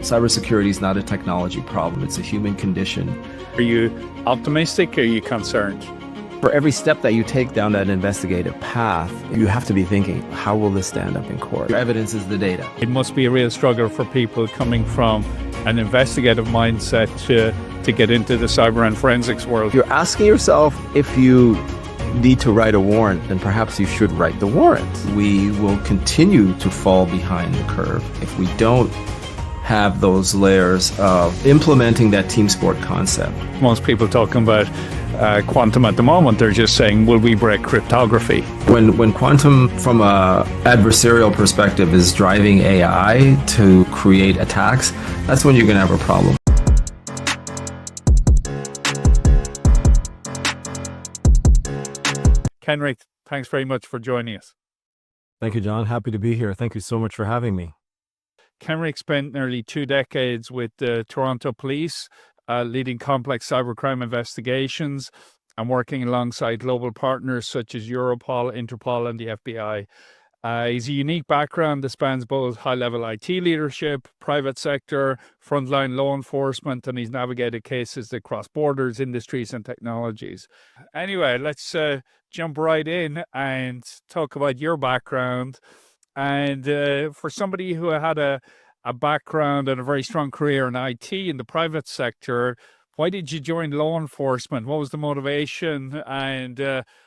Cybersecurity is not a technology problem, it's a human condition. Are you optimistic or are you concerned? For every step that you take down that investigative path, you have to be thinking, how will this stand up in court? Your evidence is the data. It must be a real struggle for people coming from an investigative mindset to get into the cyber and forensics world. You're asking yourself if you need to write a warrant, then perhaps you should write the warrant. We will continue to fall behind the curve if we don't have those layers of implementing that team sport concept. Most people talking about quantum at the moment, they're just saying, will we break cryptography? When quantum from a adversarial perspective is driving AI to create attacks, that's when you're going to have a problem. Kenrick, thanks very much for joining us. Thank you, John. Happy to be here. Thank you so much for having me. Kenrick spent nearly 2 decades with the Toronto Police, leading complex cybercrime investigations and working alongside global partners such as Europol, Interpol, and the FBI. He's a unique background that spans both high-level IT leadership, private sector, frontline law enforcement, and he's navigated cases that cross borders, industries, and technologies. Anyway, let's jump right in and talk about your background. And for somebody who had a background and a very strong career in IT in the private sector, why did you join law enforcement? What was the motivation? And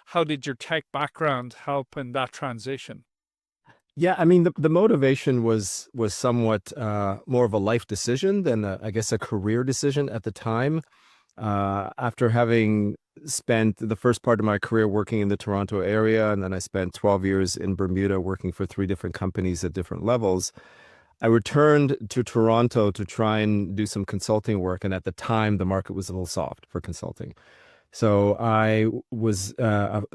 how did your tech background help in that transition? Yeah, I mean, the motivation was somewhat more of a life decision than, I guess, a career decision at the time. After having spent the first part of my career working in the Toronto area, and then I spent 12 years in Bermuda working for 3 different companies at different levels, I returned to Toronto to try and do some consulting work. And at the time, the market was a little soft for consulting. So I was,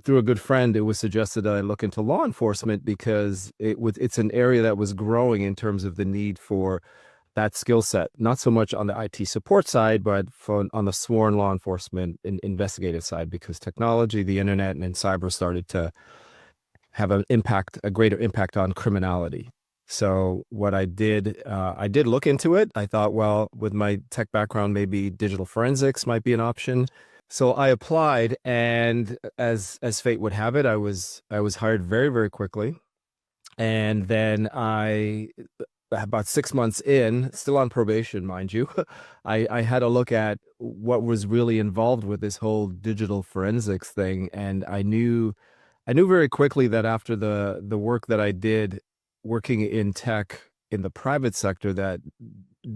through a good friend, it was suggested that I look into law enforcement because it's an area that was growing in terms of the need for that skill set, not so much on the IT support side, but on the sworn law enforcement and investigative side, because technology, the internet, and cyber started to have a greater impact on criminality. So what I did look into it. I thought, well, with my tech background, maybe digital forensics might be an option. So I applied, and as fate would have it, I was hired very, very quickly. And then about 6 months in, still on probation, mind you, I had a look at what was really involved with this whole digital forensics thing. And I knew very quickly that after the work that I did working in tech in the private sector, that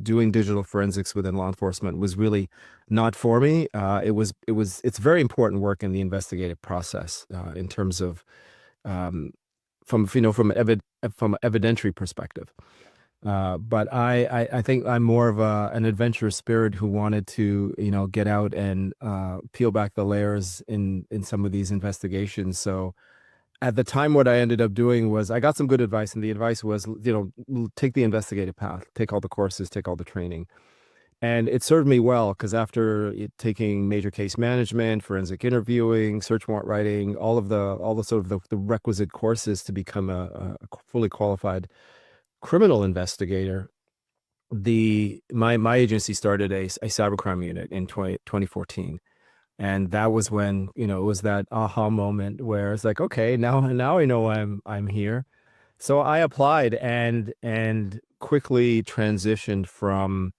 doing digital forensics within law enforcement was really not for me. It's very important work in the investigative process in terms of from an evidentiary perspective. But I think I'm more of an adventurous spirit who wanted to, get out and peel back the layers in some of these investigations. So at the time, what I ended up doing was I got some good advice, and the advice was, take the investigative path, take all the courses, take all the training. And it served me well, because after taking major case management, forensic interviewing, search warrant writing, all the sort of the requisite courses to become a fully qualified criminal investigator, my agency started a cybercrime unit in 2014. And that was when, it was that aha moment where it's like, okay, now I know I'm here. So I applied and quickly transitioned from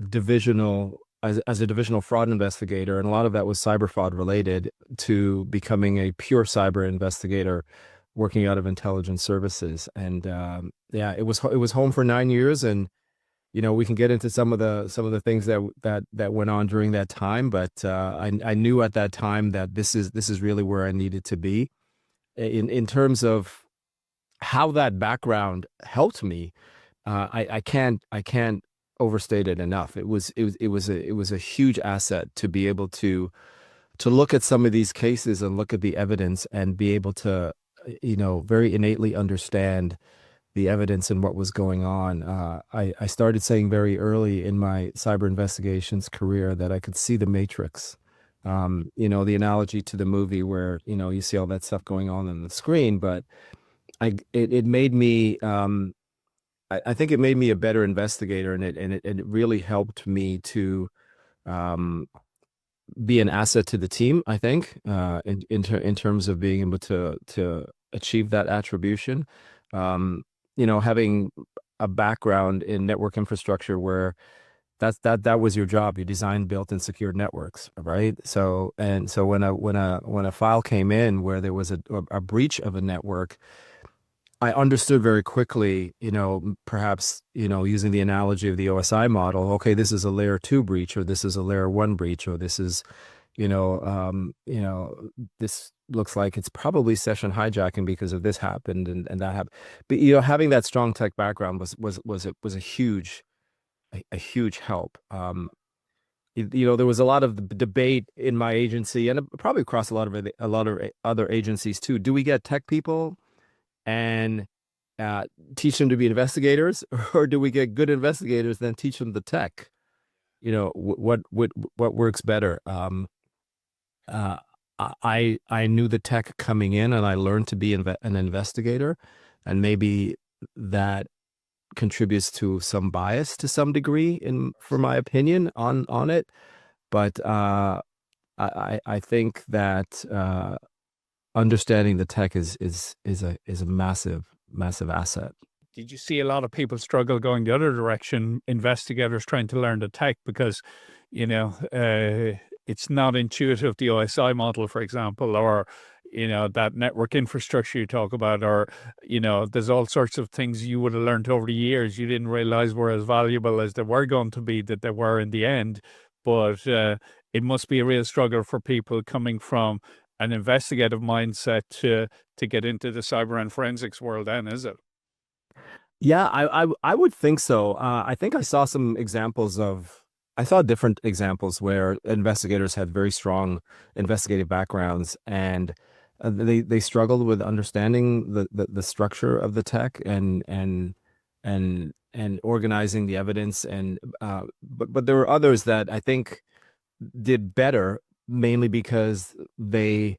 divisional as a divisional fraud investigator, and a lot of that was cyber fraud related, to becoming a pure cyber investigator working out of intelligence services. And it was home for 9 years, and we can get into some of the things that went on during that time, but I knew at that time that this is really where I needed to be. In terms of how that background helped me, I can't overstate it enough. It was a huge asset to be able to look at some of these cases and look at the evidence and be able to very innately understand the evidence and what was going on. I started saying very early in my cyber investigations career that I could see the matrix. The analogy to the movie where, you see all that stuff going on the screen, but it made me I think it made me a better investigator, and it really helped me to um, be an asset to the team. I think in terms of being able to achieve that attribution. Um, having a background in network infrastructure where that was your job. You designed, built, and secured networks, right? So when a file came in where there was a breach of a network, I understood very quickly, perhaps, using the analogy of the OSI model, okay, this is a layer 2 breach, or this is a layer 1 breach, or this is, this looks like it's probably session hijacking because of this happened and that happened. But, having that strong tech background was a huge help. There was a lot of debate in my agency and probably across a lot of other agencies too. Do we get tech people and teach them to be investigators, or do we get good investigators then teach them the tech? What works better? I knew the tech coming in, and I learned to be an investigator, and maybe that contributes to some bias to some degree for my opinion on it. But I think that understanding the tech is a massive asset. Did you see a lot of people struggle going the other direction, investigators trying to learn the tech, because, it's not intuitive, the OSI model, for example, or, that network infrastructure you talk about, or, there's all sorts of things you would have learned over the years you didn't realize were as valuable as they were going to be, that they were in the end. But it must be a real struggle for people coming from an investigative mindset to get into the cyber and forensics world then, is it? Yeah, I would think so. I think I saw different examples where investigators had very strong investigative backgrounds, and they struggled with understanding the structure of the tech and organizing the evidence, and but there were others that I think did better, mainly because they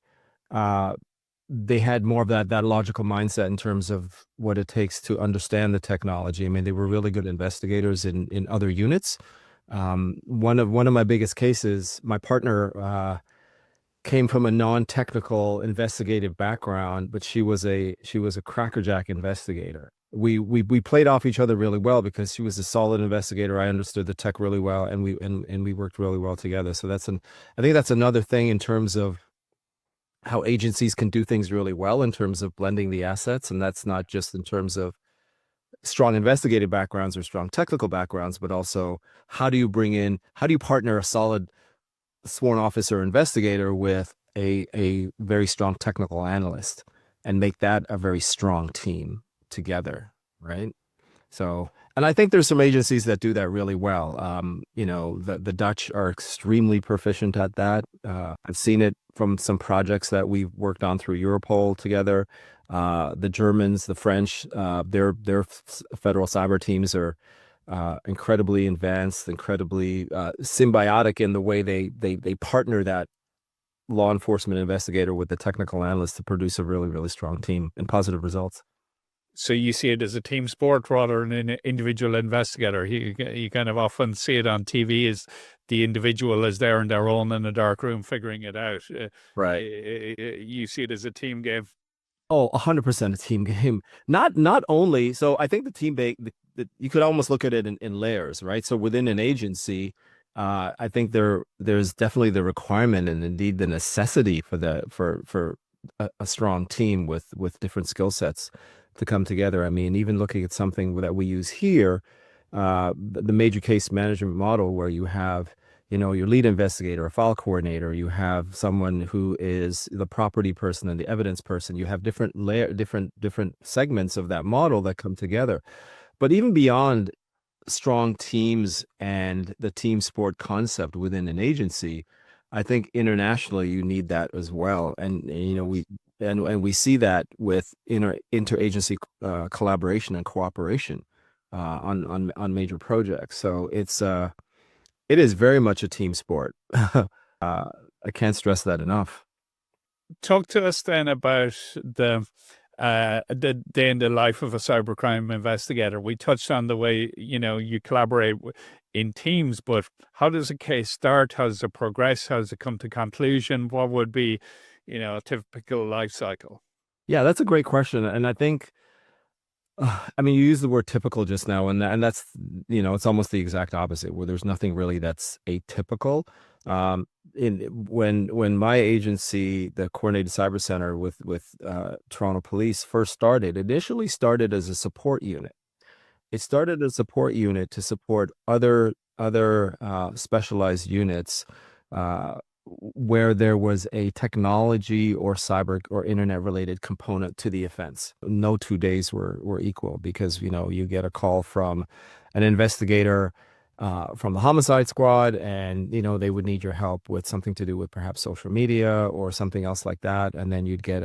had more of that logical mindset in terms of what it takes to understand the technology. I mean, they were really good investigators in other units. One of my biggest cases, my partner came from a non-technical investigative background, but she was a crackerjack investigator. We played off each other really well because she was a solid investigator. I understood the tech really well, and we worked really well together. So I think that's another thing in terms of how agencies can do things really well in terms of blending the assets. And that's not just in terms of strong investigative backgrounds or strong technical backgrounds, but also how do you partner a solid sworn officer investigator with a very strong technical analyst and make that a very strong team together, right? So, and I think there's some agencies that do that really well. The Dutch are extremely proficient at that. I've seen it from some projects that we've worked on through Europol together. The Germans, the French, their federal cyber teams are incredibly advanced, incredibly symbiotic in the way they partner that law enforcement investigator with the technical analyst to produce a really, really strong team and positive results. So you see it as a team sport rather than an individual investigator. You kind of often see it on TV as the individual is there on their own in a dark room figuring it out. Right. You see it as a team game. Oh, 100% a team game. Not only, so I think the team you could almost look at it in layers, right? So within an agency, I think there's definitely the requirement and indeed the necessity for a strong team with different skill sets to come together. I mean, even looking at something that we use here, the major case management model, where you have, your lead investigator, a file coordinator, you have someone who is the property person and the evidence person. You have different segments of that model that come together. But even beyond strong teams and the team sport concept within an agency, I think internationally you need that as well. And we see that with interagency collaboration and cooperation on major projects. So it is very much a team sport. I can't stress that enough. Talk to us then about the the day in the life of a cybercrime investigator. We touched on the way, you collaborate in teams, but how does a case start? How does it progress? How does it come to conclusion? What would be, a typical life cycle? Yeah, that's a great question. And I think, I mean, you used the word typical just now, and that's, it's almost the exact opposite, where there's nothing really that's atypical. When my agency, the Coordinated Cyber Center with Toronto Police first started, initially started as a support unit. It started as a support unit to support other specialized units where there was a technology or cyber or internet related component to the offense. No 2 days were equal, because you get a call from an investigator from the homicide squad, and they would need your help with something to do with perhaps social media or something else like that, and then you'd get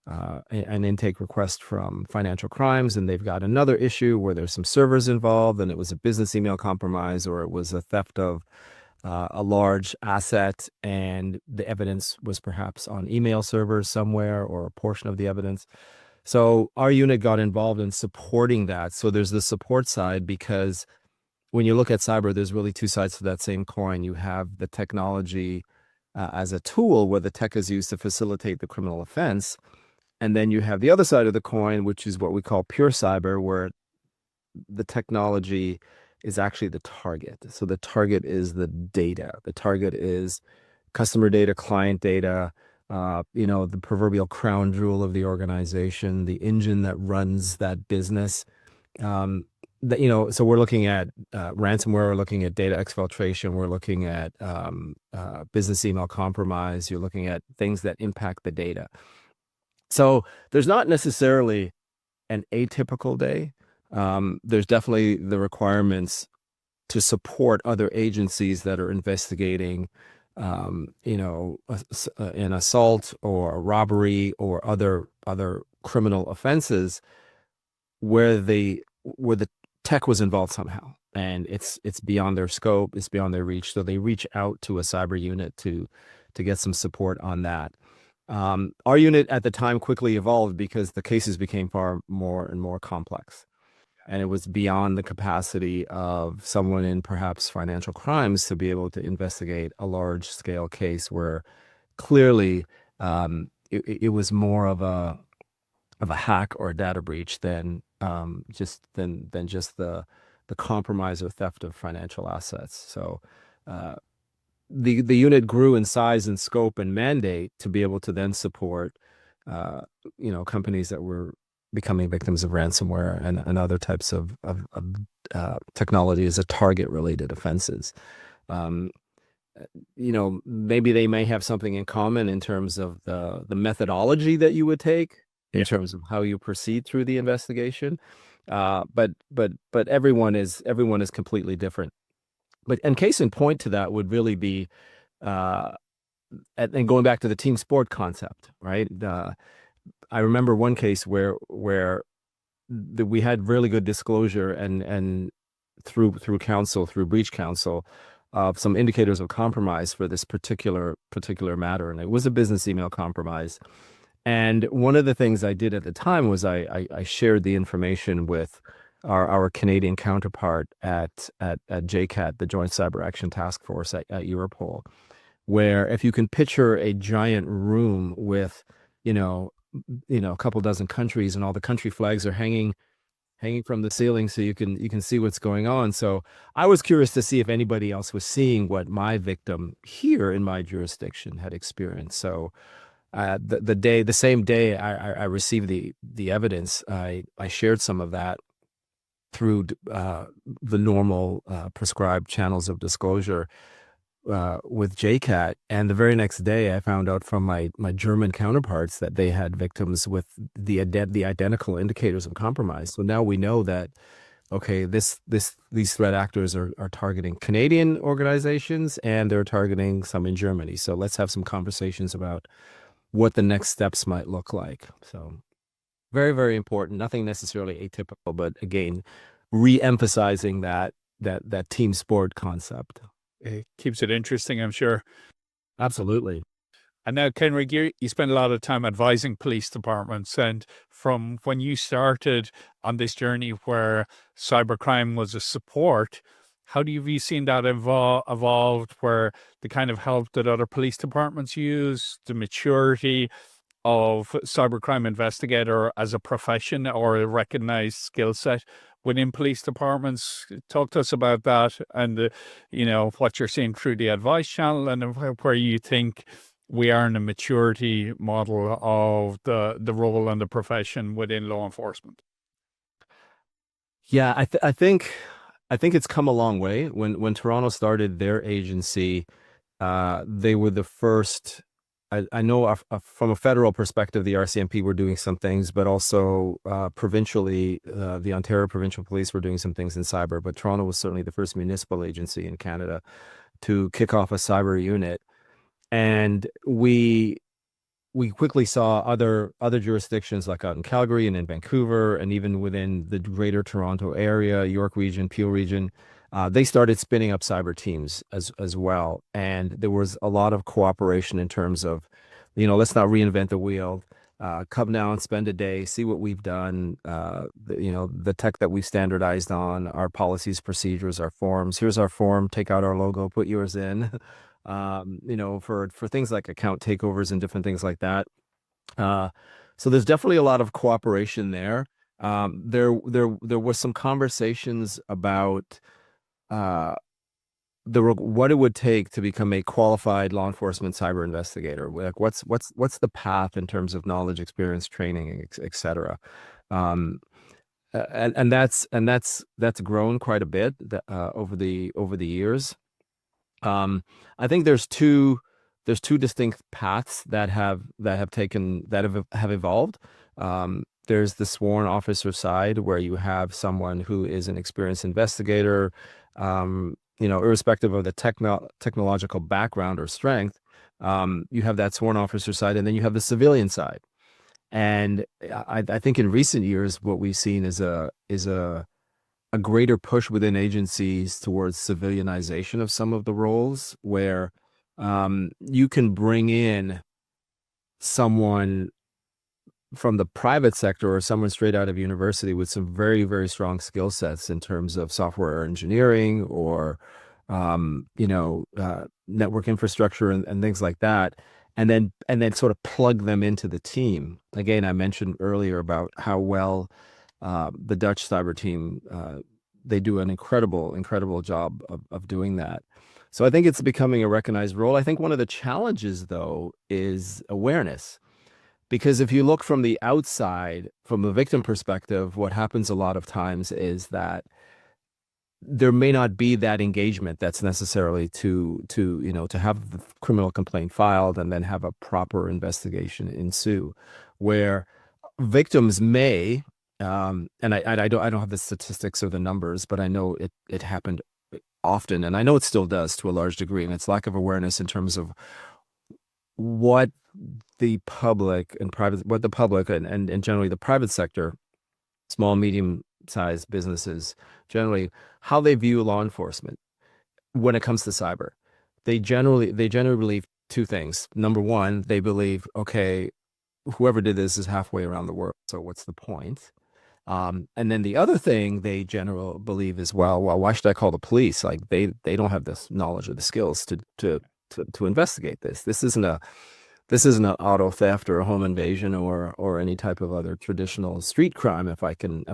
an intake request from financial crimes, and they've got another issue where there's some servers involved, and it was a business email compromise, or it was a theft of a large asset, and the evidence was perhaps on email servers somewhere, or a portion of the evidence. So our unit got involved in supporting that. So there's the support side, because when you look at cyber, there's really two sides to that same coin. You have the technology as a tool where the tech is used to facilitate the criminal offense. And then you have the other side of the coin, which is what we call pure cyber, where the technology is actually the target. So the target is the data. The target is customer data, client data, the proverbial crown jewel of the organization, the engine that runs that business. So we're looking at ransomware, we're looking at data exfiltration, we're looking at business email compromise, you're looking at things that impact the data. So there's not necessarily an atypical day. There's definitely the requirements to support other agencies that are investigating, an assault or a robbery or other criminal offenses where the tech was involved somehow, and it's beyond their scope, it's beyond their reach. So they reach out to a cyber unit to get some support on that. Our unit at the time quickly evolved because the cases became far more and more complex. And it was beyond the capacity of someone in perhaps financial crimes to be able to investigate a large scale case where clearly it was more of a hack or a data breach than just the compromise or theft of financial assets. So the unit grew in size and scope and mandate to be able to then support companies that were becoming victims of ransomware and other types of technology as a target related offenses. Maybe they may have something in common in terms of the methodology that you would take in terms of how you proceed through the investigation. But everyone is completely different. And case in point to that would really be, and going back to the team sport concept, right? I remember one case where we had really good disclosure and through counsel, through breach counsel, of some indicators of compromise for this particular matter, and it was a business email compromise. And one of the things I did at the time was I shared the information with our Canadian counterpart at JCAT, the Joint Cyber Action Task Force at Europol, where if you can picture a giant room with a couple dozen countries, and all the country flags are hanging from the ceiling, so you can see what's going on. So I was curious to see if anybody else was seeing what my victim here in my jurisdiction had experienced. So the same day I received the evidence, I shared some of that through the normal prescribed channels of disclosure with JCAT, and the very next day I found out from my German counterparts that they had victims with the identical indicators of compromise. So now we know that, okay, these threat actors are targeting Canadian organizations, and they're targeting some in Germany. So let's have some conversations about what the next steps might look like. So very, very important. Nothing necessarily atypical, but again, re-emphasizing that team sport concept. It keeps it interesting, I'm sure. Absolutely. And now, Kenrick, you spend a lot of time advising police departments. And from when you started on this journey where cybercrime was a support, how do you seen that evolved, where the kind of help that other police departments use, the maturity of cybercrime investigator as a profession or a recognized skill set within police departments? Talk to us about that, and what you're seeing through the advice channel, and where you think we are in a maturity model of the role and the profession within law enforcement. Yeah, I think it's come a long way. When Toronto started their agency, they were the first. I know from a federal perspective, the RCMP were doing some things, but also provincially, the Ontario Provincial Police were doing some things in cyber. But Toronto was certainly the first municipal agency in Canada to kick off a cyber unit, and we quickly saw other jurisdictions like out in Calgary and in Vancouver, and even within the Greater Toronto area, York Region, Peel Region. They started spinning up cyber teams as well, and there was a lot of cooperation in terms of, let's not reinvent the wheel. Come down, spend a day, see what we've done. The tech that we've standardized on, our policies, procedures, our forms. Here's our form. Take out our logo, put yours in. For things like account takeovers and different things like that. So there's definitely a lot of cooperation there. There was some conversations about what it would take to become a qualified law enforcement cyber investigator. Like what's the path in terms of knowledge, experience, training, et cetera. And that's grown quite a bit over the years. I think there's two distinct paths that have evolved. There's the sworn officer side, where you have someone who is an experienced investigator, irrespective of the technological background or strength. You have that sworn officer side, and then you have the civilian side. And I think in recent years, what we've seen is a greater push within agencies towards civilianization of some of the roles, where you can bring in someone from the private sector or someone straight out of university with some very, very strong skill sets in terms of software engineering or network infrastructure and things like that, and then sort of plug them into the team. Again, I mentioned earlier about how well the Dutch cyber team, they do an incredible job of doing that. So I think it's becoming a recognized role. I think one of the challenges, though, is awareness. Because if you look from the outside, from a victim perspective, what happens a lot of times is that there may not be that engagement that's necessarily to have the criminal complaint filed and then have a proper investigation ensue, where victims may, and I don't have the statistics or the numbers, but I know it happened often, and I know it still does to a large degree, and it's lack of awareness in terms of what the public and generally the private sector, small, medium-sized businesses, generally, how they view law enforcement when it comes to cyber. They generally believe two things. Number one, they believe, okay, whoever did this is halfway around the world, so what's the point? And then the other thing they generally believe is, well, why should I call the police? Like they don't have this knowledge or the skills to investigate this. This isn't an auto theft or a home invasion or any type of other traditional street crime, if I can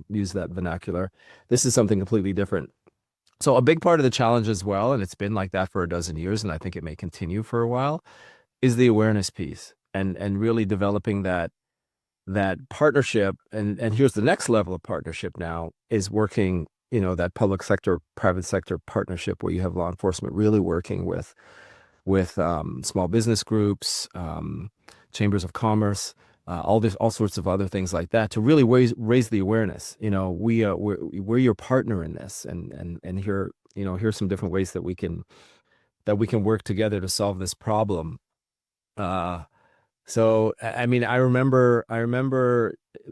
use that vernacular. This is something completely different. So a big part of the challenge as well, and it's been like that for a dozen years, and I think it may continue for a while, is the awareness piece and really developing that partnership. And here's the next level of partnership now, is working, that public sector, private sector partnership, where you have law enforcement really working with small business groups, chambers of commerce, all sorts of other things like that, to really raise the awareness. We're your partner in this, and here's some different ways that we can work together to solve this problem. So I mean, I remember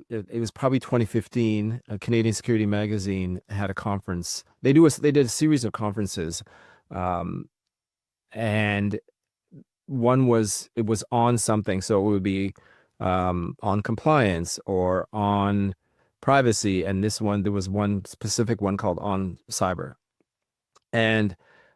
it was probably 2015. A Canadian Security Magazine had a conference. They did a series of conferences. And one was on something, so it would be on compliance or on privacy, and this one there was one specific one called on cyber. And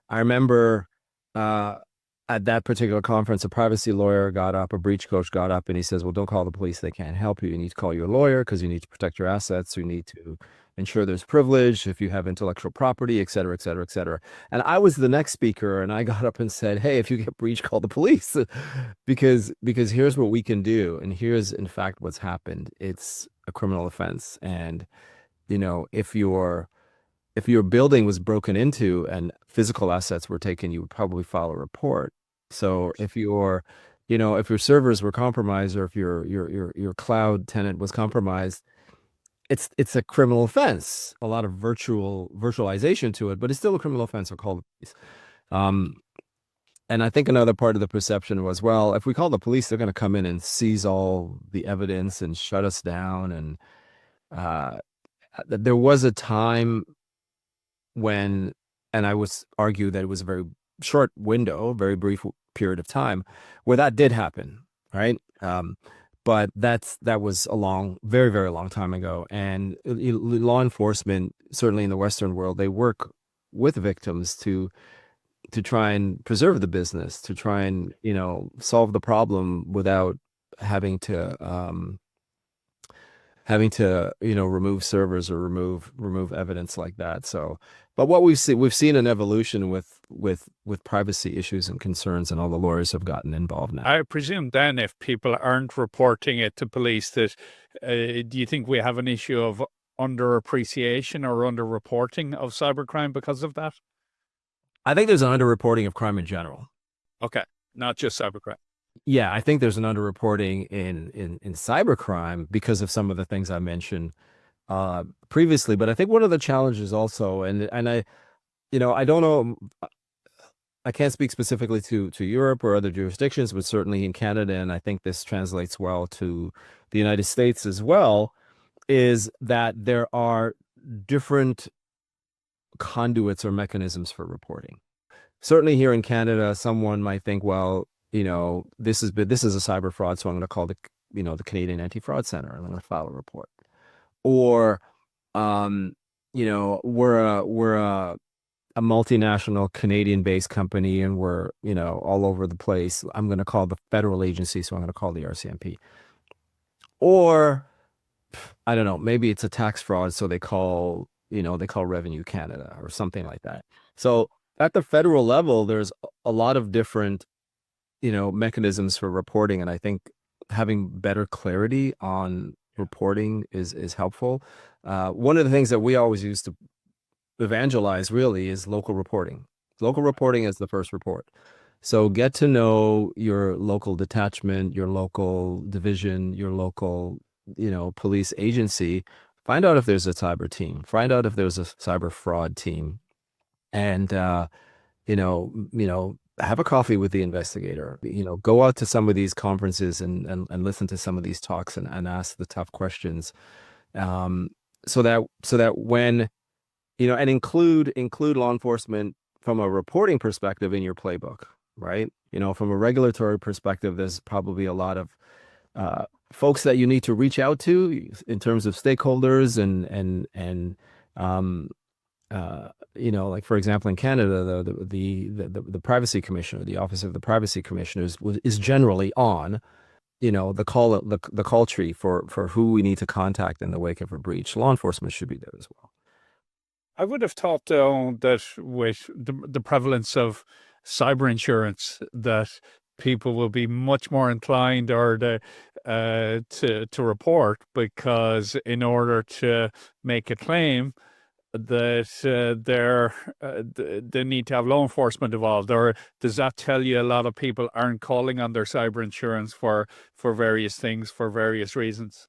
I remember at that particular conference, a privacy lawyer got up, a breach coach got up, and he says, well, don't call the police. They can't help you. You need to call your lawyer because you need to protect your assets. You need to ensure there's privilege if you have intellectual property, et cetera, et cetera, et cetera. And I was the next speaker, and I got up and said, hey, if you get breached, call the police because here's what we can do. And here's, in fact, what's happened. It's a criminal offense. And, if your building was broken into and physical assets were taken, you would probably file a report. So if your servers were compromised, or if your cloud tenant was compromised, it's a criminal offense. A lot of virtualization to it, but it's still a criminal offense. So call the police. And I think another part of the perception was, well, if we call the police, they're going to come in and seize all the evidence and shut us down. And there was a time when, and I would argue that it was a very short window, very brief period of time, where that did happen, right? But that was a very, very long time ago. And law enforcement, certainly in the Western world, they work with victims to try and preserve the business, to try and solve the problem without having to remove servers or remove evidence like that. So, but what we've seen an evolution with privacy issues and concerns, and all the lawyers have gotten involved now. I presume then, if people aren't reporting it to police, that do you think we have an issue of underappreciation or underreporting of cybercrime because of that? I think there's an underreporting of crime in general. Okay, not just cybercrime. Yeah, I think there's an underreporting in cybercrime because of some of the things I mentioned previously. But I think one of the challenges also, and I don't know, I can't speak specifically to Europe or other jurisdictions, but certainly in Canada, and I think this translates well to the United States as well, is that there are different conduits or mechanisms for reporting. Certainly here in Canada, someone might think, well, this is a cyber fraud, so I'm going to call the Canadian Anti-Fraud Center, and I'm going to file a report. Or, we're a multinational Canadian-based company, and we're all over the place. I'm going to call the federal agency, so I'm going to call the RCMP. Or, I don't know, maybe it's a tax fraud, so they call Revenue Canada or something like that. So at the federal level, there's a lot of different mechanisms for reporting, and I think having better clarity on reporting is helpful. One of the things that we always use to evangelize really is local reporting. Local reporting is the first report. So get to know your local detachment, your local division, your local police agency. Find out if there's a cyber team. Find out if there's a cyber fraud team, and have a coffee with the investigator. Go out to some of these conferences and listen to some of these talks and ask the tough questions, so that when and include law enforcement from a reporting perspective in your playbook, right? From a regulatory perspective, there's probably a lot of folks that you need to reach out to in terms of stakeholders and like for example, in Canada, the Privacy Commissioner, the Office of the Privacy Commissioner is generally on, the call tree for who we need to contact in the wake of a breach. Law enforcement should be there as well. I would have thought, though, that with the prevalence of cyber insurance, that people will be much more inclined to report, because in order to make a claim, that they need to have law enforcement involved. Or does that tell you a lot of people aren't calling on their cyber insurance for various things, for various reasons?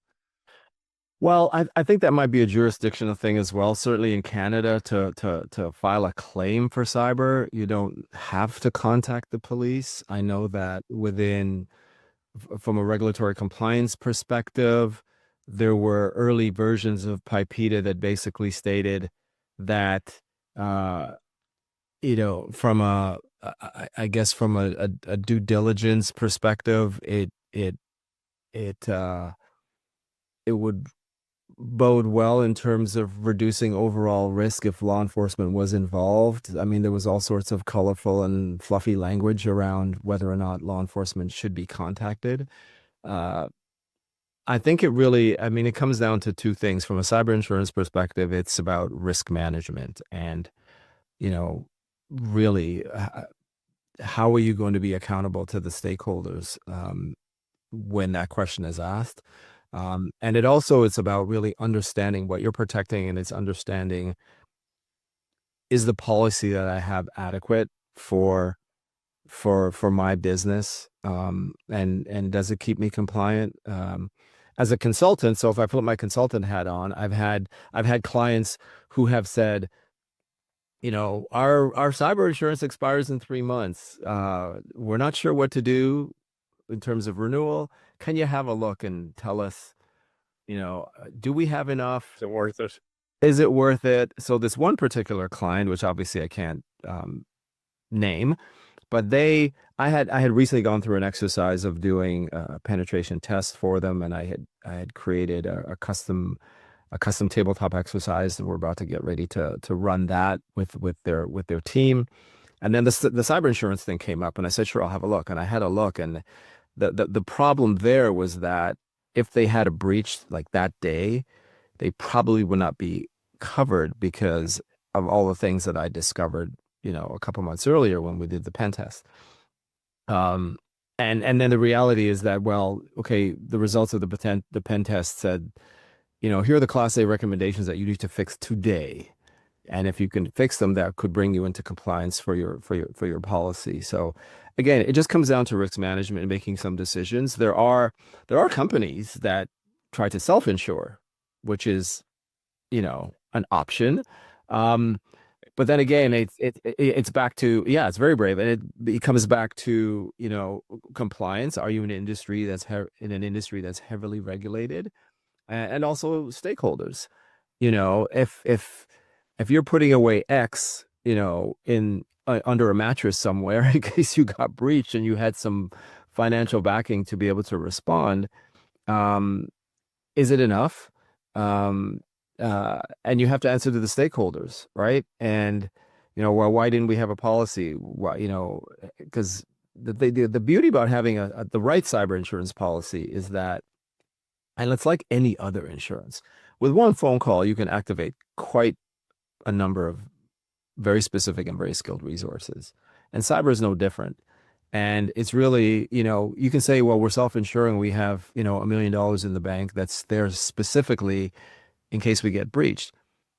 Well, I think that might be a jurisdictional thing as well. Certainly in Canada, to file a claim for cyber, you don't have to contact the police. I know that from a regulatory compliance perspective, there were early versions of PIPEDA that basically stated that, from a I guess from a due diligence perspective, it would bode well in terms of reducing overall risk if law enforcement was involved. I mean, there was all sorts of colorful and fluffy language around whether or not law enforcement should be contacted. Uh, I think it comes down to two things. From a cyber insurance perspective, it's about risk management and, you know, really, how are you going to be accountable to the stakeholders when that question is asked? And it's about really understanding what you're protecting, and it's understanding, is the policy that I have adequate for my business, and does it keep me compliant? As a consultant, so if I put my consultant hat on, I've had clients who have said, our cyber insurance expires in 3 months. We're not sure what to do in terms of renewal. Can you have a look and tell us, do we have enough? Is it worth it? Is it worth it? So this one particular client, which obviously I can't name, but I had recently gone through an exercise of doing a penetration test for them, and I had created a custom tabletop exercise, and we're about to get ready to run that with their team. And then the cyber insurance thing came up, and I said, sure, I'll have a look. And I had a look, and the problem there was that if they had a breach like that day, they probably would not be covered because of all the things that I discovered, a couple months earlier when we did the pen test. And then the reality is that, well, okay, the results of the pen test said, here are the Class A recommendations that you need to fix today. And if you can fix them, that could bring you into compliance for your policy. So again, it just comes down to risk management and making some decisions. There are companies that try to self-insure, which is, an option. But then again, it's back to, it's very brave, and it comes back to, compliance. Are you in an industry that's heavily regulated, and also stakeholders? If you're putting away X, in under a mattress somewhere in case you got breached and you had some financial backing to be able to respond, is it enough? And you have to answer to the stakeholders, right? And well, why didn't we have a policy? Why, because the beauty about having the right cyber insurance policy is that, and it's like any other insurance, with one phone call you can activate quite a number of very specific and very skilled resources, and cyber is no different. And it's really, you can say, well, we're self-insuring, we have $1 million in the bank that's there specifically in case we get breached.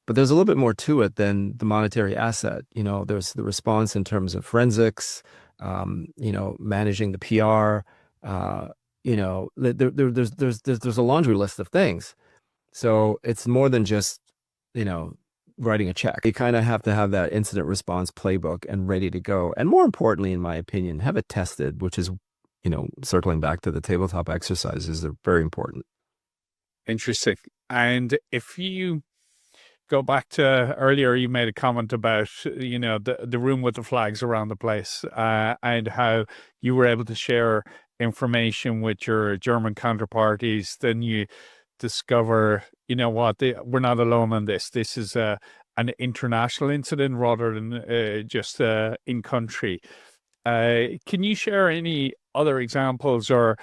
But there's a little bit more to it than the monetary asset. There's the response in terms of forensics, managing the PR, there's a laundry list of things. So it's more than just, writing a check. You kind of have to have that incident response playbook and ready to go. And more importantly, in my opinion, have it tested, which is, circling back to the tabletop exercises, they're very important. Interesting. And if you go back to earlier, you made a comment about, the room with the flags around the place, and how you were able to share information with your German counterparties. Then you discover, we're not alone on this. This is an international incident rather than just in country. Can you share any other examples or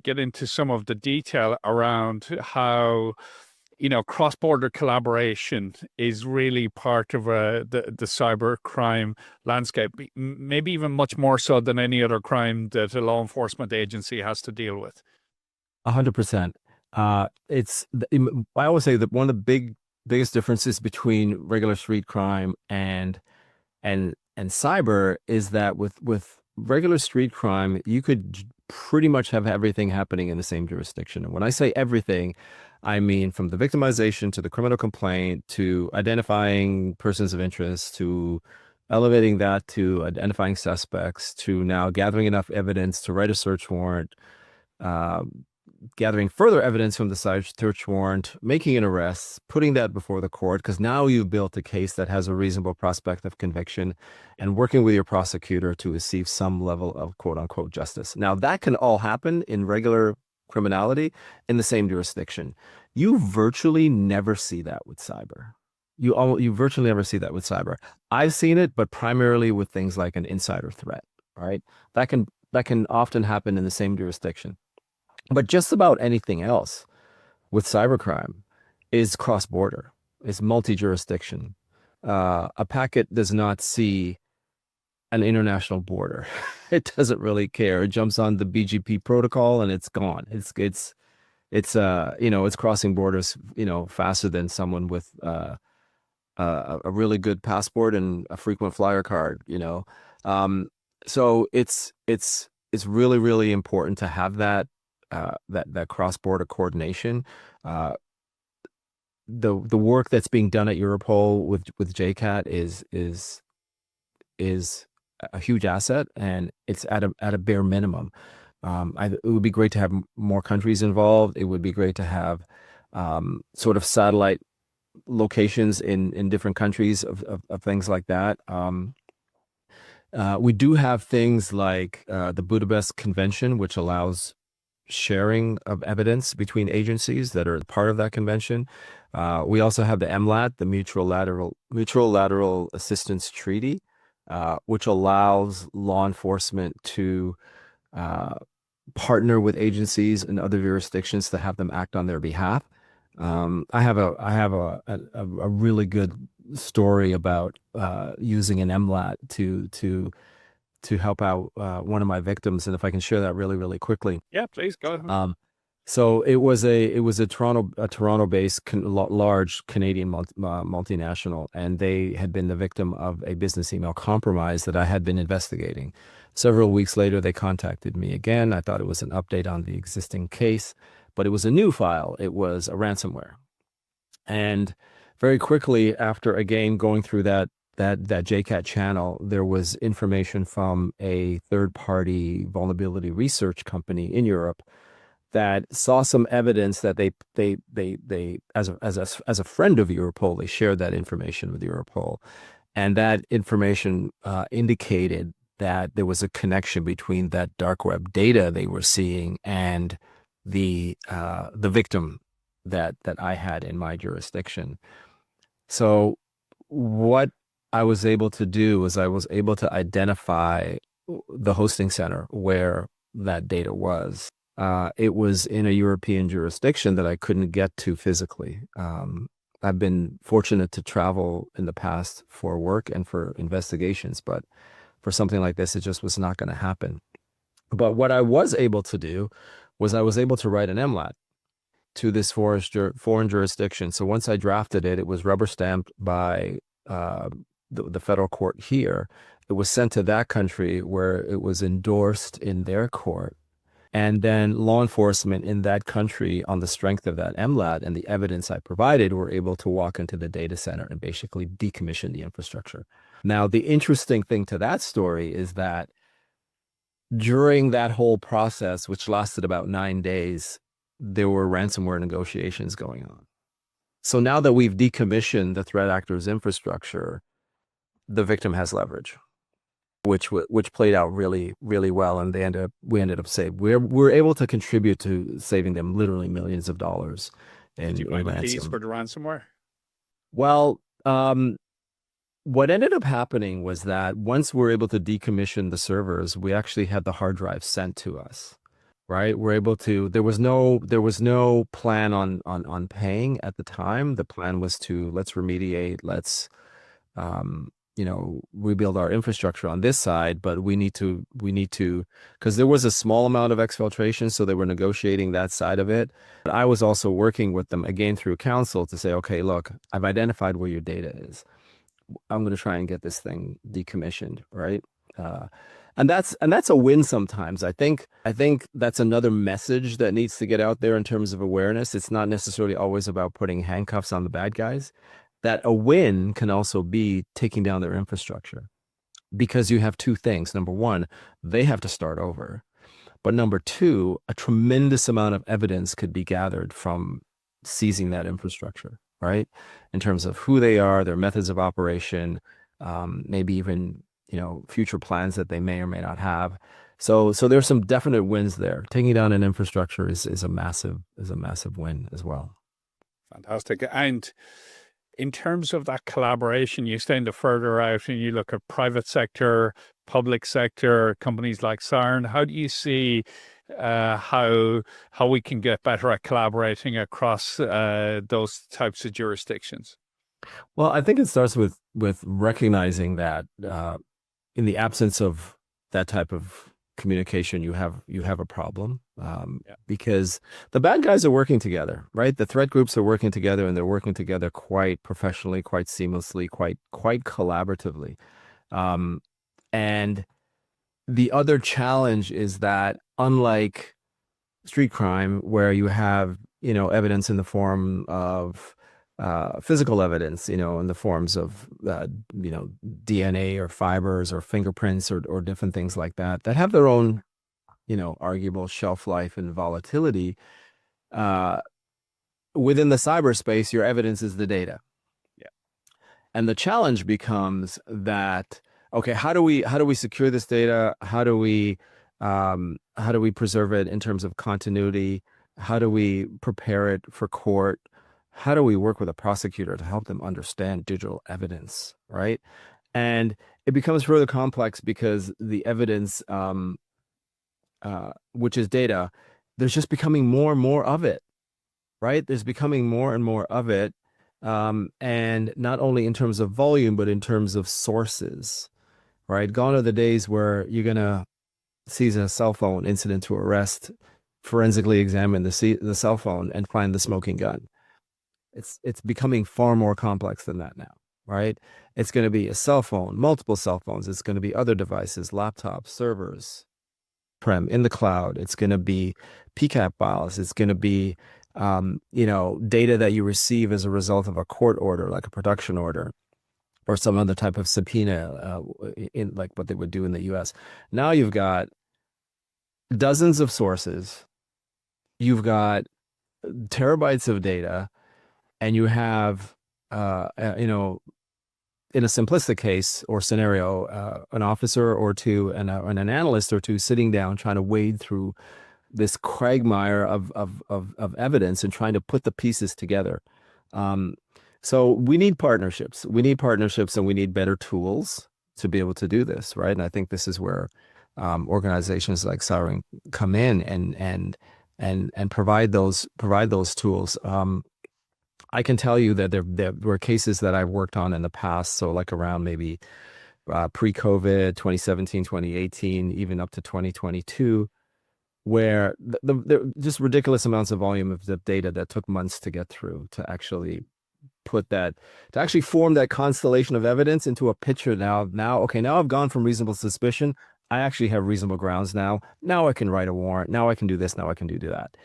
get into some of the detail around how, cross-border collaboration is really part of the cyber crime landscape, maybe even much more so than any other crime that a law enforcement agency has to deal with? 100%. I always say that one of the biggest differences between regular street crime and cyber is that with regular street crime, you could pretty much have everything happening in the same jurisdiction. And when I say everything, I mean from the victimization to the criminal complaint to identifying persons of interest to elevating that to identifying suspects to now gathering enough evidence to write a search warrant, gathering further evidence from the search warrant, making an arrest, putting that before the court, because now you've built a case that has a reasonable prospect of conviction, and working with your prosecutor to receive some level of quote unquote justice. Now, that can all happen in regular criminality in the same jurisdiction. You virtually never see that with cyber. You virtually never see that with cyber. I've seen it, but primarily with things like an insider threat, right? That can often happen in the same jurisdiction. But just about anything else with cybercrime is cross-border, is multi-jurisdiction. A packet does not see an international border. It doesn't really care. It jumps on the BGP protocol and it's gone. It's crossing borders, faster than someone with a really good passport and a frequent flyer card, so it's really, really important to have that cross-border coordination. The work that's being done at Europol with JCAT is a huge asset, and it's at a bare minimum. It would be great to have more countries involved. It would be great to have sort of satellite locations in different countries of things like that. We do have things like the Budapest Convention, which allows sharing of evidence between agencies that are part of that convention. We also have the MLAT, the Mutual Lateral Assistance Treaty, which allows law enforcement to partner with agencies in other jurisdictions to have them act on their behalf. I have a really good story about using an MLAT to help out one of my victims, and if I can share that really, really quickly. Yeah, please go ahead. So it was a Toronto-based large Canadian multinational, and they had been the victim of a business email compromise that I had been investigating. Several weeks later, they contacted me again. I thought it was an update on the existing case, but it was a new file. It was a ransomware. And very quickly after, again, going through that JCAT channel, there was information from a third-party vulnerability research company in Europe that saw some evidence that they as a friend of Europol, they shared that information with Europol, and that information indicated that there was a connection between that dark web data they were seeing and the victim that I had in my jurisdiction. So what I was able to do was I was able to identify the hosting center where that data was. It was in a European jurisdiction that I couldn't get to physically. I've been fortunate to travel in the past for work and for investigations, but for something like this, it just was not going to happen. But what I was able to do was I was able to write an MLAT to this foreign jurisdiction. So once I drafted it, it was rubber stamped by the federal court here. It was sent to that country where it was endorsed in their court. And then law enforcement in that country, on the strength of that MLAT and the evidence I provided, were able to walk into the data center and basically decommission the infrastructure. Now, the interesting thing to that story is that during that whole process, which lasted about 9 days, there were ransomware negotiations going on. So now that we've decommissioned the threat actor's infrastructure, the victim has leverage, which played out really, really well, and we ended up saving. We're able to contribute to saving them literally millions of dollars. Did you buy the keys for the ransomware? Well, what ended up happening was that once we're able to decommission the servers, we actually had the hard drive sent to us. Right, we're able to. There was no plan on paying at the time. The plan was to let's remediate, let's rebuild our infrastructure on this side, but we need to because there was a small amount of exfiltration, so they were negotiating that side of it. But I was also working with them again through counsel to say, okay, look, I've identified where your data is. I'm going to try and get this thing decommissioned, right? And that's a win sometimes. I think that's another message that needs to get out there in terms of awareness. It's not necessarily always about putting handcuffs on the bad guys. That a win can also be taking down their infrastructure, because you have two things. Number one, they have to start over. But number two, a tremendous amount of evidence could be gathered from seizing that infrastructure, right? In terms of who they are, their methods of operation, maybe even, future plans that they may or may not have. So there's some definite wins there. Taking down an infrastructure is a massive win as well. Fantastic. And in terms of that collaboration, you extend it further out and you look at private sector, public sector, companies like Siren. How do you see how we can get better at collaborating across those types of jurisdictions? Well, I think it starts with recognizing that in the absence of that type of communication, you have a problem, because the bad guys are working together, right? The threat groups are working together, and they're working together quite professionally, quite seamlessly, quite collaboratively. And the other challenge is that, unlike street crime, where you have evidence in the form of physical evidence, in the forms of DNA or fibers or fingerprints or different things like that have their own arguable shelf life and volatility. Within the cyberspace, your evidence is the data. Yeah. And the challenge becomes that, okay, how do we secure this data? How do we preserve it in terms of continuity? How do we prepare it for court? How do we work with a prosecutor to help them understand digital evidence, right? And it becomes further complex because the evidence, which is data, there's just becoming more and more of it, right? There's becoming more and more of it, and not only in terms of volume, but in terms of sources, right? Gone are the days where you're gonna seize a cell phone, incident to arrest, forensically examine the cell phone, and find the smoking gun. It's becoming far more complex than that now, right? It's going to be a cell phone, multiple cell phones. It's going to be other devices, laptops, servers, in the cloud. It's going to be PCAP files. It's going to be, data that you receive as a result of a court order, like a production order, or some other type of subpoena, in like what they would do in the U.S. Now you've got dozens of sources. You've got terabytes of data. And you have, in a simplistic case or scenario, an officer or two and an analyst or two sitting down trying to wade through this quagmire of evidence and trying to put the pieces together. So we need partnerships. We need partnerships, and we need better tools to be able to do this, right? And I think this is where organizations like Siren come in and provide those tools. I can tell you that there were cases that I've worked on in the past, so like around maybe pre-COVID, 2017, 2018, even up to 2022, where the just ridiculous amounts of volume of the data that took months to get through to actually form that constellation of evidence into a picture. Now, okay, now I've gone from reasonable suspicion. I actually have reasonable grounds now. Now I can write a warrant. Now I can do this. Now I can do that.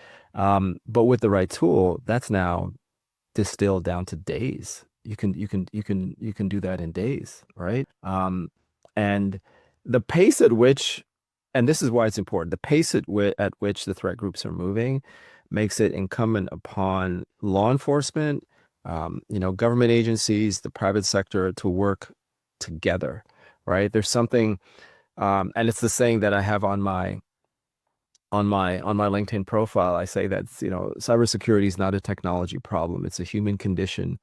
But with the right tool, that's now distilled down to days. You can do that in days, right? And the pace at which, and this is why it's important, the pace at which the threat groups are moving makes it incumbent upon law enforcement, government agencies, the private sector to work together, right? There's something, and it's the saying that I have on my LinkedIn profile. I say that, cybersecurity is not a technology problem. It's a human condition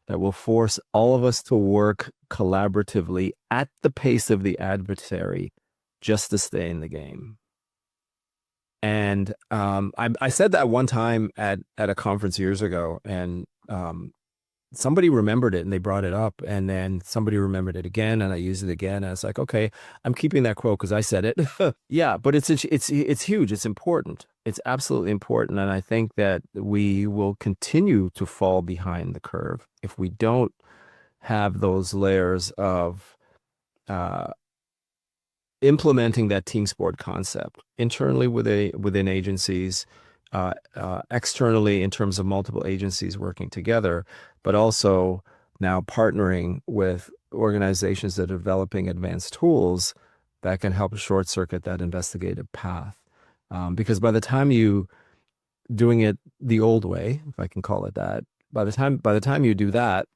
that will force all of us to work collaboratively at the pace of the adversary just to stay in the game. And I said that one time at a conference years ago, and somebody remembered it and they brought it up, and then somebody remembered it again, and I used it again. And I was like, okay, I'm keeping that quote because I said it. Yeah, but it's huge. It's important. It's absolutely important. And I think that we will continue to fall behind the curve if we don't have those layers of implementing that team sport concept internally within agencies, externally in terms of multiple agencies working together, but also now partnering with organizations that are developing advanced tools that can help short circuit that investigative path. Because by the time you doing it the old way, if I can call it that, by the time you do that,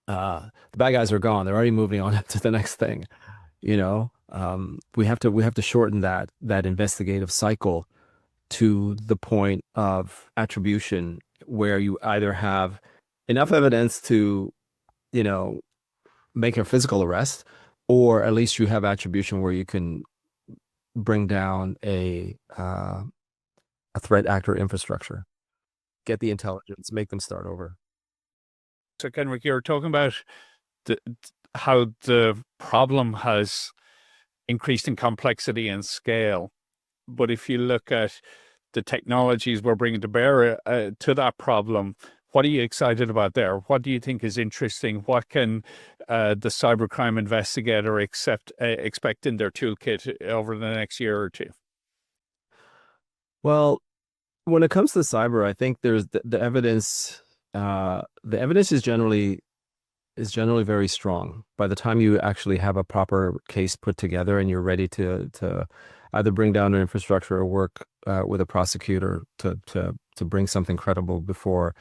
the bad guys are gone. They're already moving on to the next thing. We have to shorten that investigative cycle to the point of attribution, where you either have enough evidence to, make a physical arrest, or at least you have attribution where you can bring down a threat actor infrastructure, get the intelligence, make them start over. So, Kenrick, you're talking about how the problem has increased in complexity and scale. But if you look at the technologies we're bringing to bear to that problem, what are you excited about there? What do you think is interesting? What can the cybercrime investigator expect in their toolkit over the next year or two? Well, when it comes to cyber, I think there's the evidence. The evidence is generally very strong. By the time you actually have a proper case put together and you're ready to either bring down an infrastructure or work with a prosecutor to bring something credible before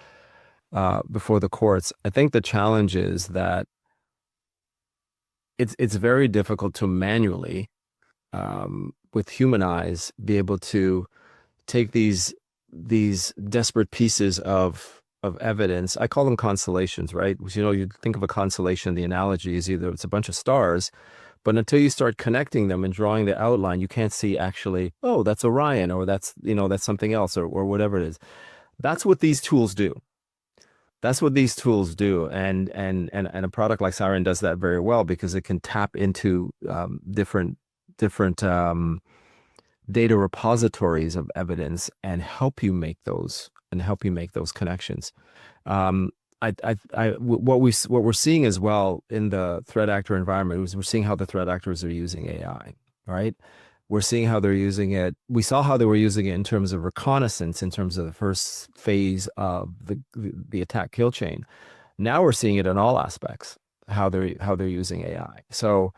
the courts, I think the challenge is that it's very difficult to manually, with human eyes, be able to take these desperate pieces of evidence. I call them constellations, right? You think of a constellation, the analogy is either it's a bunch of stars, but until you start connecting them and drawing the outline, you can't see actually, oh, that's Orion, or that's something else, or whatever it is. That's what these tools do. And a product like Siren does that very well, because it can tap into different data repositories of evidence and help you make those connections. What we're seeing as well in the threat actor environment is we're seeing how the threat actors are using AI, right? We're seeing how they're using it. We saw how they were using it in terms of reconnaissance, in terms of the first phase of the attack kill chain. Now we're seeing it in all aspects, how they're using AI. So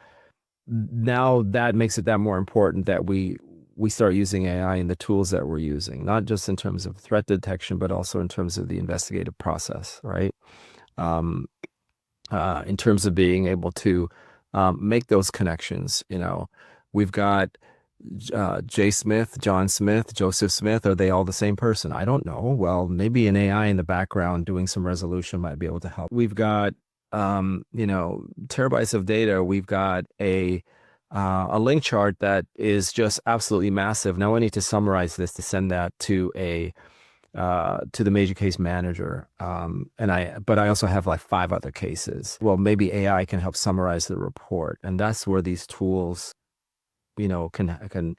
now that makes it that more important that we start using AI in the tools that we're using, not just in terms of threat detection, but also in terms of the investigative process, right? In terms of being able to make those connections. We've got Jay Smith, John Smith, Joseph Smith. Are they all the same person? I don't know. Well, maybe an AI in the background doing some resolution might be able to help. We've got terabytes of data. We've got a link chart that is just absolutely massive. Now I need to summarize this to send that to the major case manager. But I also have like 5 other cases. Well, maybe AI can help summarize the report. And that's where these tools, can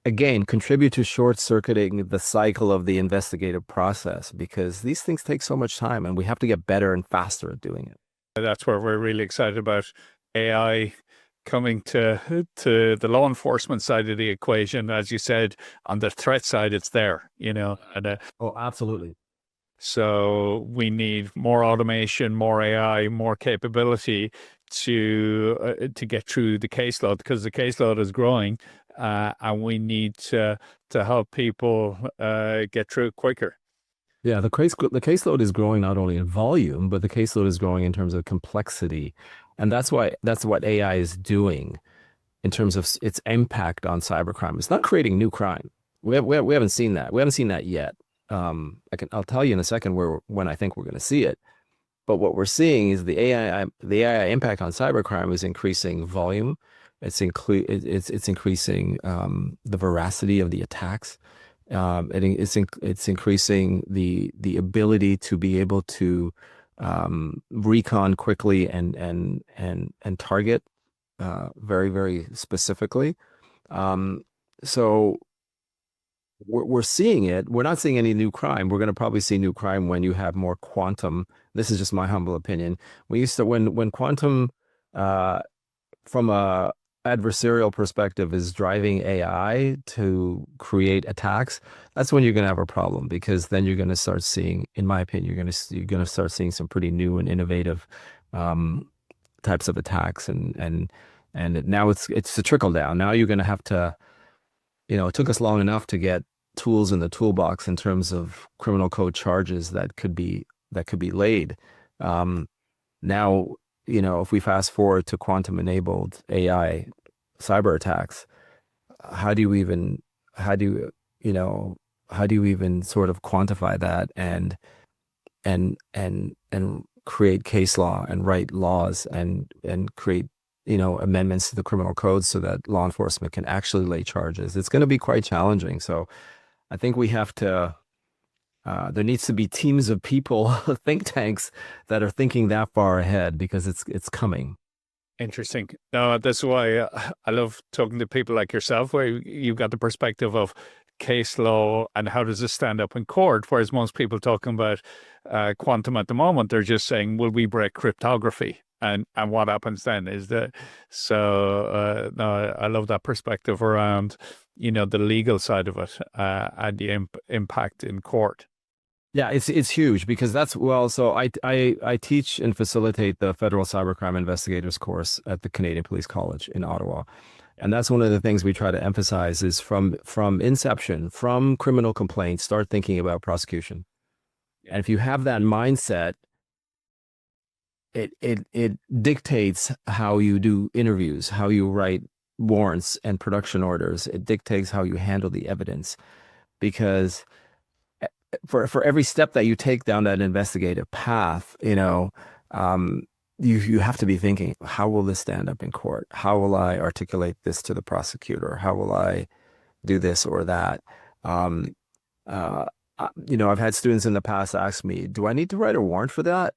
again contribute to short-circuiting the cycle of the investigative process, because these things take so much time and we have to get better and faster at doing it. That's where we're really excited about AI coming to the law enforcement side of the equation. As you said, on the threat side, it's there, and Oh, absolutely. so we need more automation, more AI, more capability to get through the caseload, because the caseload is growing, and we need to help people get through it quicker. Yeah, the caseload is growing not only in volume, but the caseload is growing in terms of complexity. And that's what AI is doing in terms of its impact on cybercrime. It's not creating new crime. We haven't seen that. We haven't seen that yet. I'll tell you in a second when I think we're going to see it. But what we're seeing is the AI impact on cybercrime is increasing volume. It's increasing the veracity of the attacks. It's increasing the ability to be able to recon quickly and target very, very specifically. So we're seeing it. We're not seeing any new crime. We're going to probably see new crime when you have more quantum. This is just my humble opinion. When quantum, from a adversarial perspective, is driving AI to create attacks, that's when you're going to have a problem, because then you're going to start seeing, in my opinion, you're going to start seeing some pretty new and innovative types of attacks, and now it's a trickle down. Now you're going to have to it took us long enough to get tools in the toolbox in terms of criminal code charges that could be laid. Now, if we fast forward to quantum-enabled AI cyber attacks, how do you even sort of quantify that and create case law and write laws and create amendments to the criminal code so that law enforcement can actually lay charges? It's going to be quite challenging. So I think we have to there needs to be teams of people, think tanks that are thinking that far ahead, because it's coming. Interesting. No, that's why I love talking to people like yourself, where you've got the perspective of case law and how does this stand up in court, whereas most people talking about quantum at the moment, they're just saying, will we break cryptography? And what happens then is that, so no, I love that perspective around, the legal side of it and the impact in court. Yeah, it's huge, because so I teach and facilitate the Federal Cybercrime Investigators course at the Canadian Police College in Ottawa. And that's one of the things we try to emphasize is from inception, from criminal complaints, start thinking about prosecution. And if you have that mindset, it dictates how you do interviews, how you write warrants and production orders. It dictates how you handle the evidence, because for every step that you take down that investigative path, you have to be thinking, how will this stand up in court? How will I articulate this to the prosecutor? How will I do this or that? I've had students in the past ask me, do I need to write a warrant for that?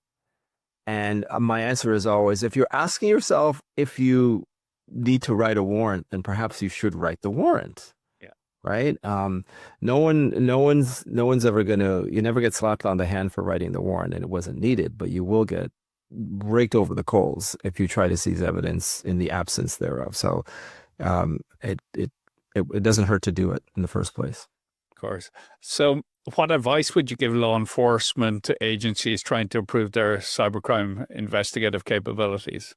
And my answer is always, if you're asking yourself if you need to write a warrant, then perhaps you should write the warrant. Right? No one's ever you never get slapped on the hand for writing the warrant and it wasn't needed, but you will get raked over the coals if you try to seize evidence in the absence thereof. So it doesn't hurt to do it in the first place. Of course. So what advice would you give law enforcement agencies trying to improve their cybercrime investigative capabilities?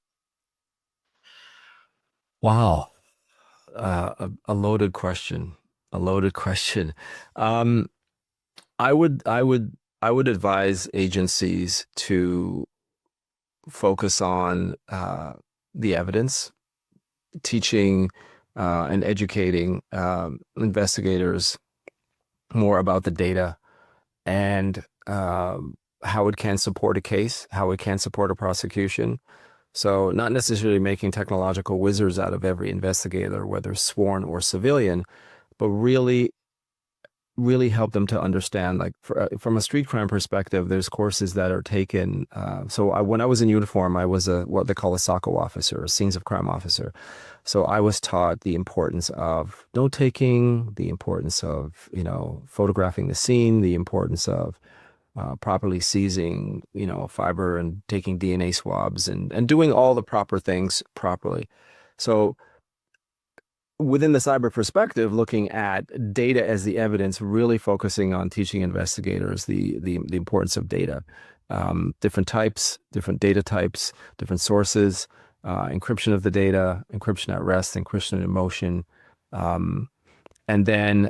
Wow. A loaded question. I would advise agencies to focus on the evidence, teaching and educating investigators more about the data and how it can support a case, how it can support a prosecution. So not necessarily making technological wizards out of every investigator, whether sworn or civilian, but really help them to understand, like from a street crime perspective, there's courses that are taken. When I was in uniform, I was what they call a SOCO officer, a scenes of crime officer. So I was taught the importance of note taking, the importance of, photographing the scene, the importance of properly seizing, fiber and taking DNA swabs and doing all the proper things properly. So within the cyber perspective, looking at data as the evidence, really focusing on teaching investigators the importance of data, different types, different data types, different sources, encryption of the data, encryption at rest, encryption in motion, and then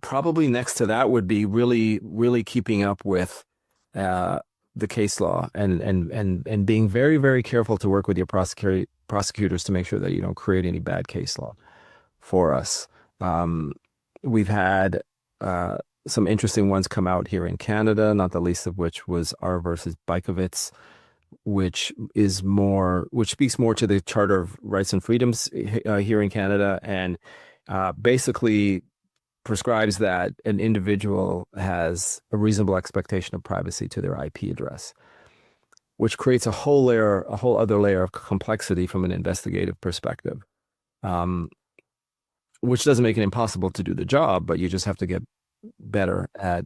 probably next to that would be really keeping up with the case law and being very, very careful to work with your prosecutors to make sure that you don't create any bad case law for us. We've had some interesting ones come out here in Canada, not the least of which was R versus Bykovitz, which speaks more to the Charter of Rights and Freedoms here in Canada, and basically prescribes that an individual has a reasonable expectation of privacy to their IP address, which creates a whole other layer of complexity from an investigative perspective, which doesn't make it impossible to do the job, but you just have to get better at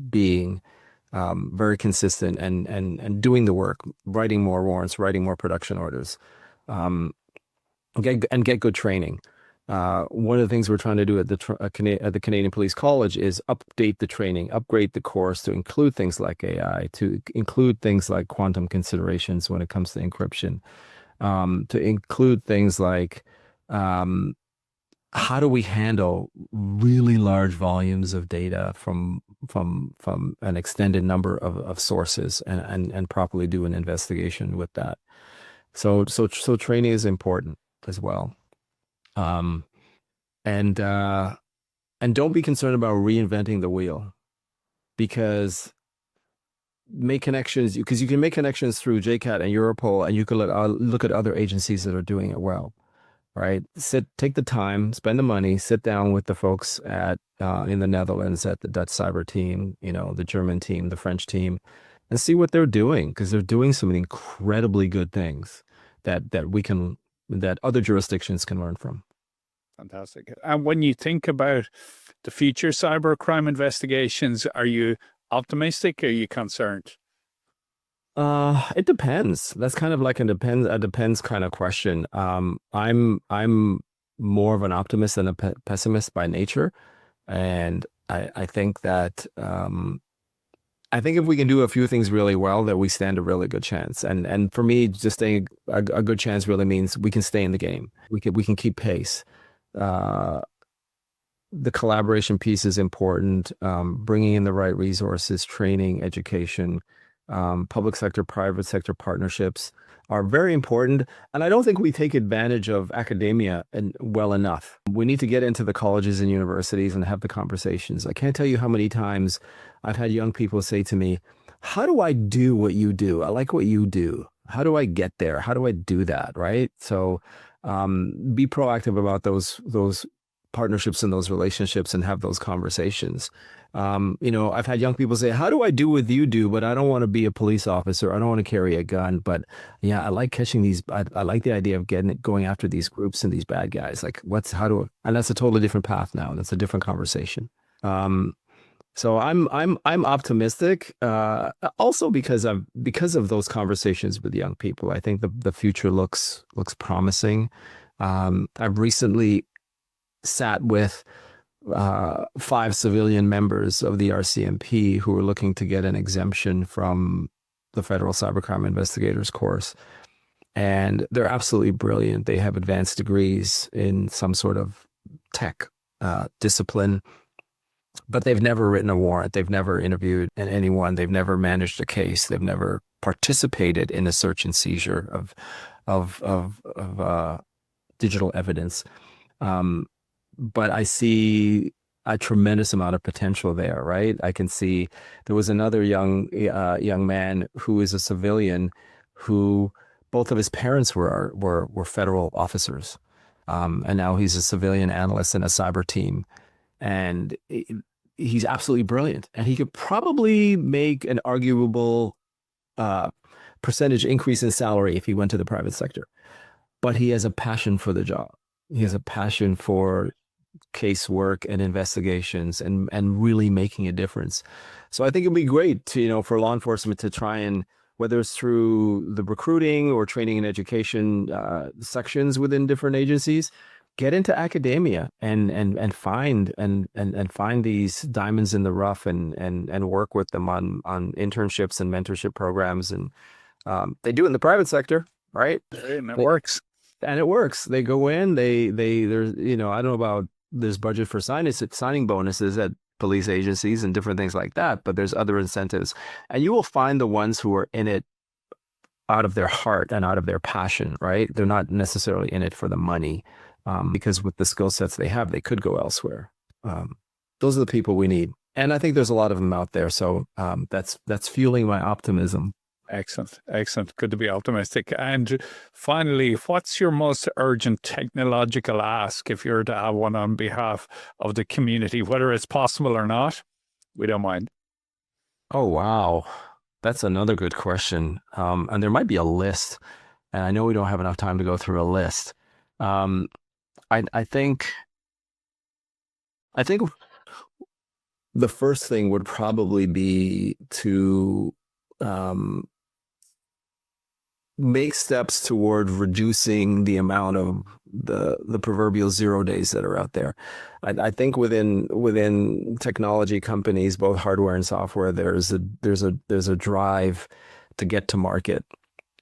being very consistent and doing the work, writing more warrants, writing more production orders, get good training. One of the things we're trying to do at the Canadian Police College is update the training, upgrade the course to include things like AI, to include things like quantum considerations when it comes to encryption, to include things like how do we handle really large volumes of data from an extended number of sources and properly do an investigation with that. So training is important as well. And don't be concerned about reinventing the wheel, because make connections, because you can make connections through JCAT and Europol, and you can look at other agencies that are doing it well, right? Take the time, spend the money, sit down with the folks at in the Netherlands at the Dutch cyber team, the German team, the French team, and see what they're doing, because they're doing some incredibly good things that other jurisdictions can learn from. Fantastic. And when you think about the future cybercrime investigations, are you optimistic or are you concerned? It depends. That's kind of like a depends kind of question. I'm more of an optimist than a pessimist by nature, and I think that I think if we can do a few things really well, that we stand a really good chance. And for me, just staying a good chance really means we can stay in the game. We can keep pace. The collaboration piece is important. Bringing in the right resources, training, education, public sector, private sector partnerships are very important. And I don't think we take advantage of academia well enough. We need to get into the colleges and universities and have the conversations. I can't tell you how many times I've had young people say to me, how do I do what you do? I like what you do. How do I get there? How do I do that? Right? So be proactive about those partnerships and those relationships and have those conversations. I've had young people say, how do I do what you do? But I don't want to be a police officer. I don't want to carry a gun. But yeah, I like catching these. I like the idea of going after these groups and these bad guys. Like and that's a totally different path now. That's a different conversation. So I'm optimistic, also because of those conversations with young people. I think the future looks promising. I've recently sat with 5 civilian members of the RCMP who were looking to get an exemption from the Federal Cybercrime Investigators course, and they're absolutely brilliant. They have advanced degrees in some sort of tech discipline. But they've never written a warrant. They've never interviewed anyone. They've never managed a case. They've never participated in a search and seizure of digital evidence. But I see a tremendous amount of potential there, right? I can see there was another young man who is a civilian who both of his parents were federal officers, and now he's a civilian analyst in a cyber team. And he's absolutely brilliant. And he could probably make an arguable percentage increase in salary if he went to the private sector. But he has a passion for the job. He has a passion for casework and investigations and really making a difference. So I think it'd be great to, for law enforcement to try and, whether it's through the recruiting or training and education sections within different agencies, get into academia and find these diamonds in the rough and work with them on internships and mentorship programs. And they do it in the private sector, right? And it works. And it works. They go in, there's, I don't know about, there's budget for signing bonuses at police agencies and different things like that, but there's other incentives. And you will find the ones who are in it out of their heart and out of their passion, right? They're not necessarily in it for the money. Because with the skill sets they have, they could go elsewhere. Those are the people we need. And I think there's a lot of them out there. So that's fueling my optimism. Excellent. Excellent. Good to be optimistic. And finally, what's your most urgent technological ask, if you're to have one on behalf of the community, whether it's possible or not? We don't mind. Oh, wow. That's another good question. And there might be a list. And I know we don't have enough time to go through a list. I think the first thing would probably be to make steps toward reducing the amount of the proverbial 0 days that are out there. I think within technology companies, both hardware and software, there's a drive to get to market.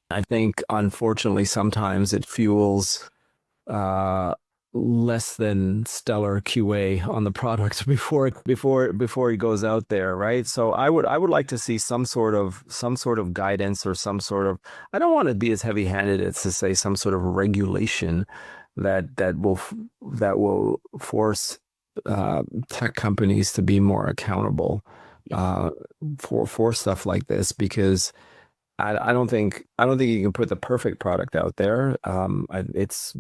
I think, unfortunately, sometimes it fuels less than stellar QA on the product before he goes out there, right? So I would like to see some sort of guidance or some sort of, I don't want to be as heavy-handed as to say some sort of regulation that will force tech companies to be more accountable for stuff like this, because I don't think you can put the perfect product out there. It's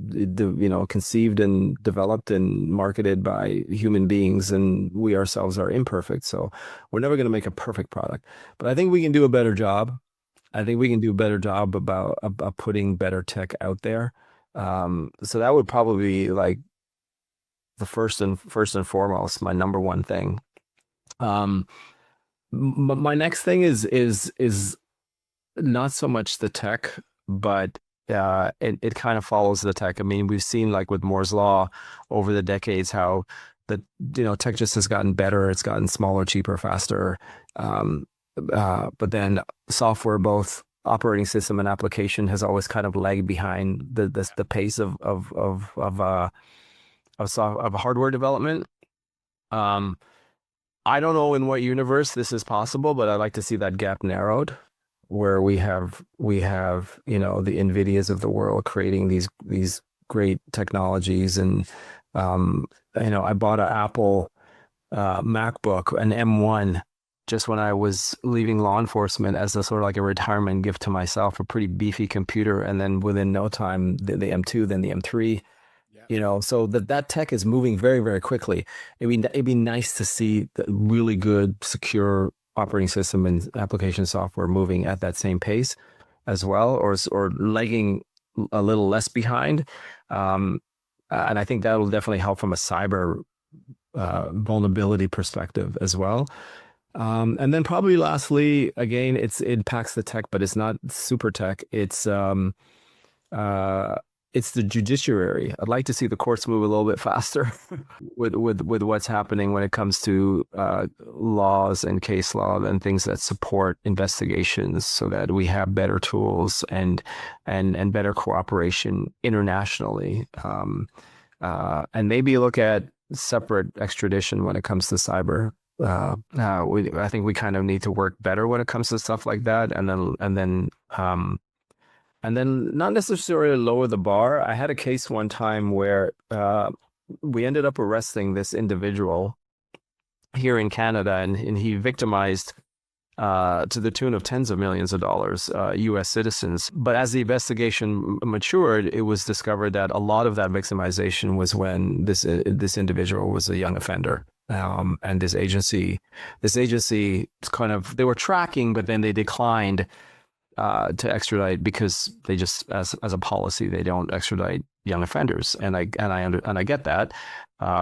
conceived and developed and marketed by human beings, and we ourselves are imperfect. So we're never going to make a perfect product. But I think we can do a better job. I think we can do a better job about putting better tech out there. So that would probably be like the first and foremost, my number one thing. My next thing is not so much the tech, but it kind of follows the tech. I mean, we've seen, like with Moore's Law over the decades, how tech just has gotten better. It's gotten smaller, cheaper, faster. But then software, both operating system and application, has always kind of lagged behind the pace of hardware development. I don't know in what universe this is possible, but I'd like to see that gap narrowed, where we have the NVIDIAs of the world creating these great technologies. And I bought an Apple MacBook, an M1, just when I was leaving law enforcement, as a sort of like a retirement gift to myself, a pretty beefy computer. And then within no time, the M2, then the M3. So that tech is moving very, very quickly. It'd be nice to see the really good, secure operating system and application software moving at that same pace as well, or lagging a little less behind. And I think that will definitely help from a cyber vulnerability perspective as well. And then probably lastly, again, it impacts the tech, but it's not super tech. It's the judiciary. I'd like to see the courts move a little bit faster with what's happening when it comes to laws and case law and things that support investigations, so that we have better tools and better cooperation internationally. And maybe look at separate extradition when it comes to cyber. I think we kind of need to work better when it comes to stuff like that, and then not necessarily lower the bar. I had a case one time where we ended up arresting this individual here in Canada, and he victimized to the tune of tens of millions of dollars, U.S. citizens. But as the investigation matured, it was discovered that a lot of that victimization was when this individual was a young offender. And this agency kind of, they were tracking, but then they declined to extradite, because they just, as a policy, they don't extradite young offenders, and I get that.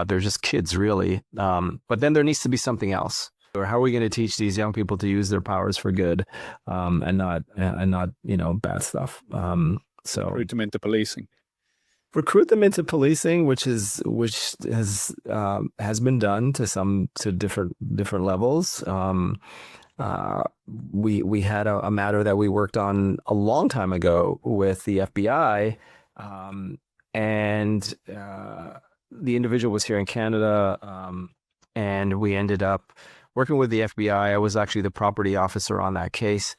They're just kids, really. But then there needs to be something else. Or how are we going to teach these young people to use their powers for good, and not bad stuff? So Recruit them into policing. Which has been done to different levels. We had a matter that we worked on a long time ago with the FBI, and the individual was here in Canada, and we ended up working with the FBI. I was actually the property officer on that case,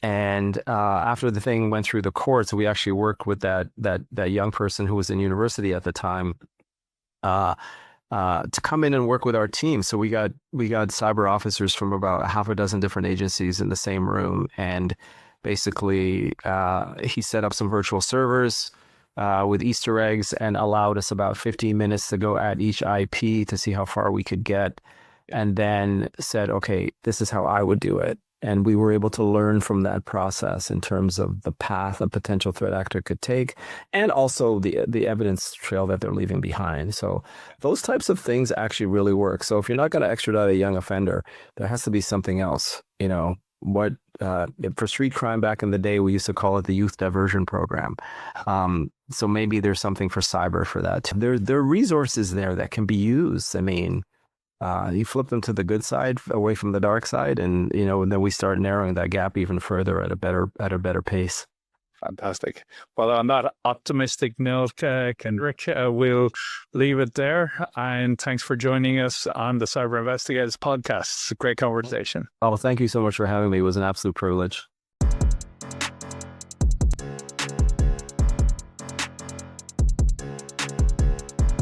and after the thing went through the courts, we actually worked with that young person who was in university at the time, to come in and work with our team. So we got cyber officers from about half a dozen different agencies in the same room, and basically he set up some virtual servers with Easter eggs and allowed us about 15 minutes to go at each IP to see how far we could get, and then said, okay, this is how I would do it. And we were able to learn from that process in terms of the path a potential threat actor could take, and also the evidence trail that they're leaving behind. So those types of things actually really work. So if you're not going to extradite a young offender, there has to be something else. For street crime back in the day, we used to call it the youth diversion program. So maybe there's something for cyber for that. There are resources there that can be used. I mean, you flip them to the good side, away from the dark side, and then we start narrowing that gap even further at a better pace. Fantastic. Well, on that optimistic note, Kenrick, we'll leave it there. And thanks for joining us on the Cyber Investigators podcast. It's a great conversation. Oh, thank you so much for having me. It was an absolute privilege.